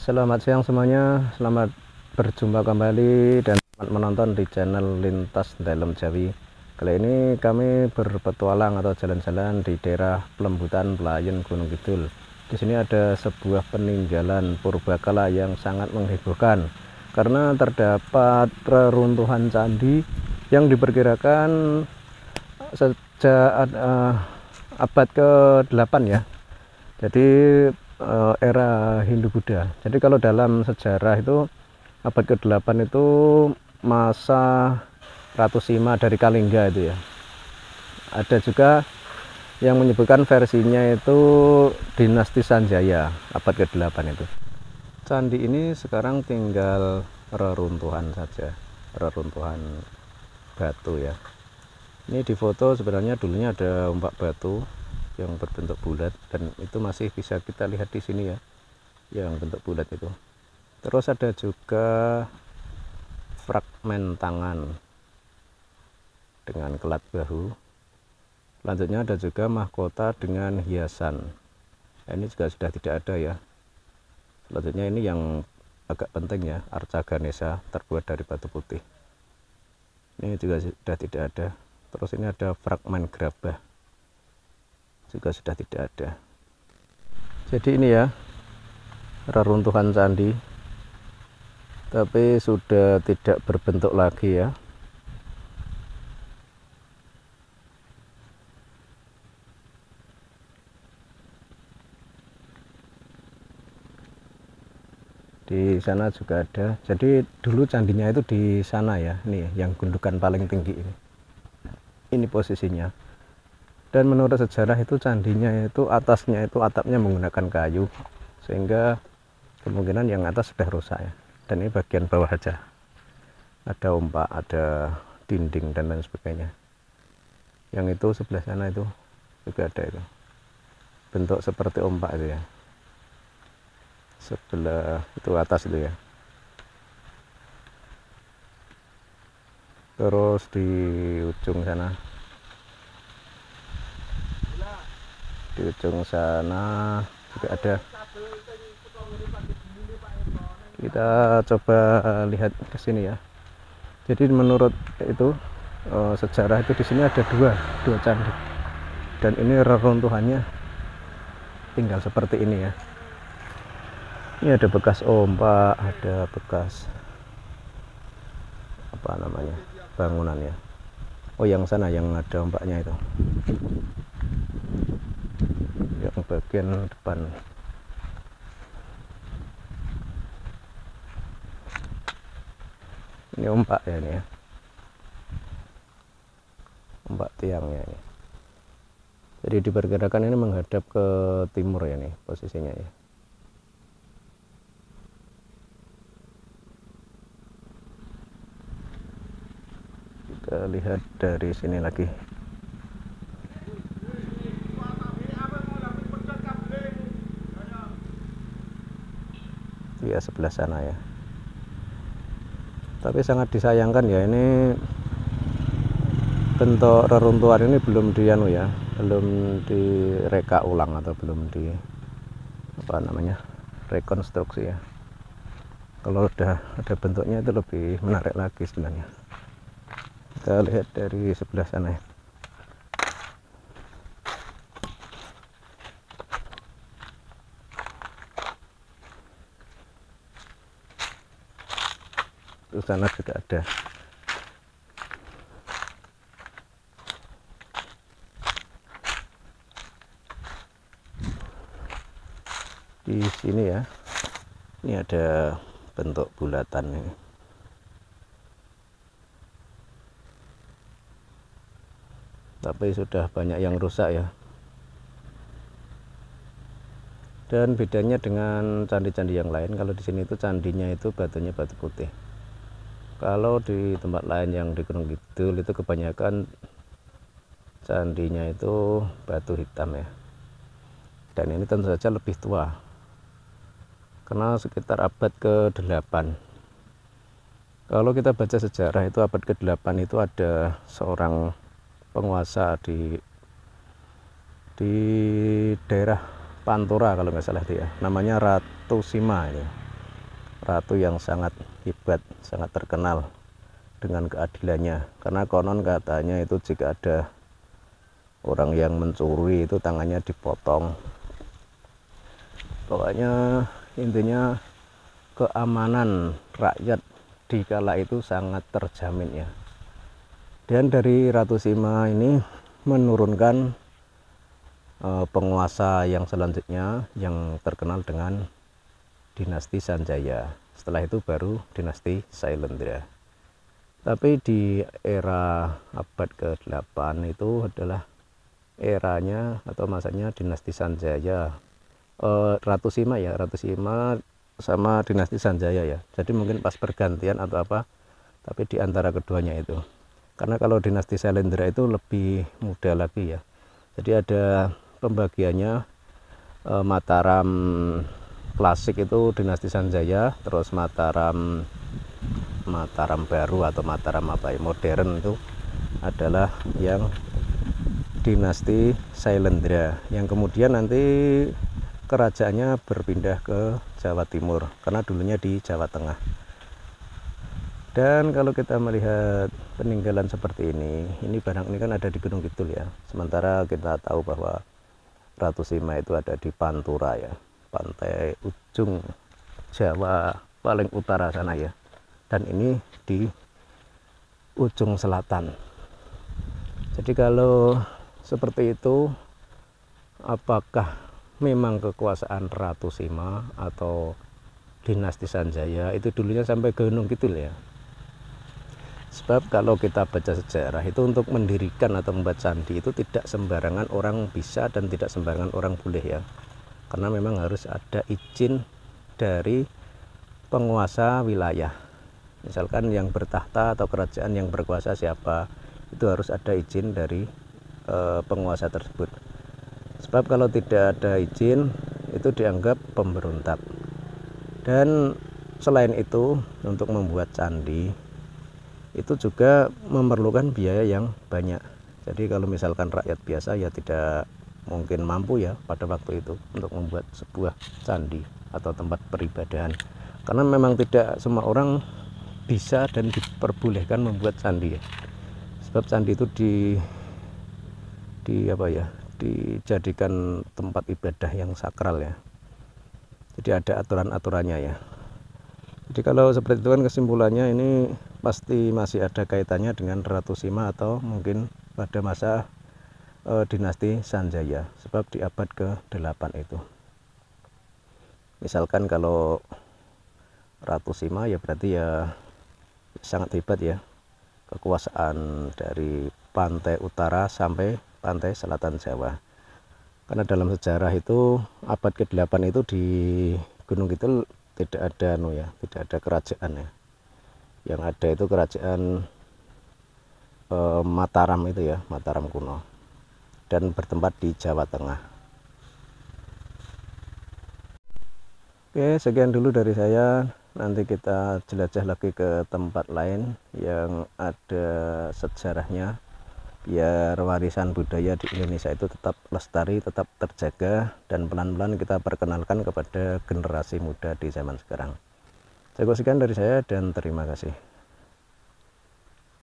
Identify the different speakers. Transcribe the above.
Speaker 1: Selamat siang semuanya, selamat berjumpa kembali dan selamat menonton di channel Lintas Dalem Jawi. Kali ini kami berpetualang atau jalan-jalan di daerah Pelembutan Pelayan Gunung Kidul. Di sini ada sebuah peninggalan purbakala yang sangat menghebohkan karena terdapat reruntuhan candi yang diperkirakan sejak abad ke-8 ya. Jadi era Hindu-Buddha. Jadi kalau dalam sejarah itu abad ke-8 itu masa Ratu Sima dari Kalingga itu ya. Ada juga yang menyebutkan versinya itu dinasti Sanjaya abad ke-8 itu. Candi ini sekarang tinggal reruntuhan saja, reruntuhan batu ya. Ini di foto sebenarnya dulunya ada ombak batu yang berbentuk bulat dan itu masih bisa kita lihat di sini ya, yang bentuk bulat itu. Terus ada juga fragmen tangan dengan kelat bahu. Selanjutnya ada juga mahkota dengan hiasan. Ini juga sudah tidak ada ya. Selanjutnya ini yang agak penting ya, arca Ganesha terbuat dari batu putih. Ini juga sudah tidak ada. Terus ini ada fragmen gerabah, juga sudah tidak ada. Jadi ini ya reruntuhan candi, tapi sudah tidak berbentuk lagi ya. Di sana juga ada. Jadi dulu candinya itu di sana ya, nih yang gundukan paling tinggi ini. Ini posisinya. Dan menurut sejarah itu candinya itu atasnya itu atapnya menggunakan kayu, sehingga kemungkinan yang atas sudah rusak ya. Dan ini bagian bawah aja, ada ombak, ada dinding dan lain sebagainya. Yang itu sebelah sana itu juga ada itu, bentuk seperti ombak itu ya, sebelah itu atas itu ya. Terus di ujung sana, di ujung sana juga ada. Kita coba lihat ke sini ya. Jadi menurut itu sejarah itu di sini ada dua candi, dan ini reruntuhannya tinggal seperti ini ya. Ini ada bekas ombak, ada bekas apa namanya bangunannya. Oh yang sana yang ada ombaknya itu, yang bagian depan. Ini ombak ya, ini ya, ombak tiangnya ini. Jadi diperkirakan ini menghadap ke timur ya, nih posisinya ya. Kita lihat dari sini lagi. Ya sebelah sana ya. Tapi sangat disayangkan ya, ini bentuk reruntuhan ini belum dianu ya, belum direka ulang atau belum di apa namanya rekonstruksi ya. Kalau udah ada bentuknya itu lebih menarik lagi sebenarnya. Kita lihat dari sebelah sana ya. Di sana juga ada. Di sini ya, ini ada bentuk bulatan ini. Tapi sudah banyak yang rusak ya. Dan bedanya dengan candi-candi yang lain, kalau di sini itu candinya itu batunya batu putih. Kalau di tempat lain yang di Gunung Kidul itu kebanyakan candinya itu batu hitam ya. Dan ini tentu saja lebih tua, karena sekitar abad ke-8. Kalau kita baca sejarah itu abad ke-8 itu ada seorang penguasa di daerah Pantura kalau nggak salah itu ya, namanya Ratu Sima ini. ratu yang sangat hebat, sangat terkenal dengan keadilannya. Karena konon katanya itu jika ada orang yang mencuri itu tangannya dipotong. Pokoknya intinya keamanan rakyat di kala itu sangat terjamin ya. Dan dari Ratu Sima ini menurunkan penguasa yang selanjutnya yang terkenal dengan dinasti Sanjaya. Setelah itu baru dinasti Sailendra. Tapi di era abad ke-8 itu adalah eranya atau masanya dinasti Sanjaya. Ratu Sima ya, Ratu Sima sama dinasti Sanjaya ya. Jadi mungkin pas pergantian atau apa, tapi di antara keduanya itu. Karena kalau dinasti Sailendra itu lebih muda lagi ya. Jadi ada pembagiannya, Mataram klasik itu dinasti Sanjaya, terus Mataram baru atau Mataram apa ya, modern itu adalah yang dinasti Sailendra, yang kemudian nanti kerajaannya berpindah ke Jawa Timur karena dulunya di Jawa Tengah. Dan kalau kita melihat peninggalan seperti ini barang ini kan ada di Gunung Kidul ya. Sementara kita tahu bahwa Ratu Sima itu ada di Pantura ya, pantai ujung Jawa paling utara sana ya. Dan ini di ujung selatan. Jadi kalau seperti itu, apakah memang kekuasaan Ratu Sima atau dinasti Sanjaya itu dulunya sampai ke Gunung Kidul ya? Sebab kalau kita baca sejarah itu untuk mendirikan atau membuat candi itu tidak sembarangan orang bisa dan tidak sembarangan orang boleh ya. Karena memang harus ada izin dari penguasa wilayah. Misalkan yang bertahta atau kerajaan yang berkuasa siapa, itu harus ada izin dari penguasa tersebut. Sebab kalau tidak ada izin itu dianggap pemberontak. Dan selain itu untuk membuat candi itu juga memerlukan biaya yang banyak. Jadi kalau misalkan rakyat biasa ya tidak mungkin mampu ya pada waktu itu untuk membuat sebuah candi atau tempat peribadahan. Karena memang tidak semua orang bisa dan diperbolehkan membuat candi ya. Sebab candi itu dijadikan tempat ibadah yang sakral ya. Jadi ada aturan-aturannya ya. Jadi kalau seperti itu kan kesimpulannya ini pasti masih ada kaitannya dengan Ratu Sima atau mungkin pada masa dinasti Sanjaya, sebab di abad ke-8 itu. Misalkan kalau Ratu Sima ya berarti ya sangat hebat ya, kekuasaan dari pantai utara sampai pantai selatan Jawa. Karena dalam sejarah itu abad ke-8 itu di Gunung Kidul tidak ada tidak ada kerajaan ya. Yang ada itu kerajaan Mataram itu ya, Mataram kuno, dan bertempat di Jawa Tengah. Oke, sekian dulu dari saya. Nanti kita jelajah lagi ke tempat lain yang ada sejarahnya, biar warisan budaya di Indonesia itu tetap lestari, tetap terjaga, dan pelan-pelan kita perkenalkan kepada generasi muda di zaman sekarang. Cukup sekian dari saya dan terima kasih.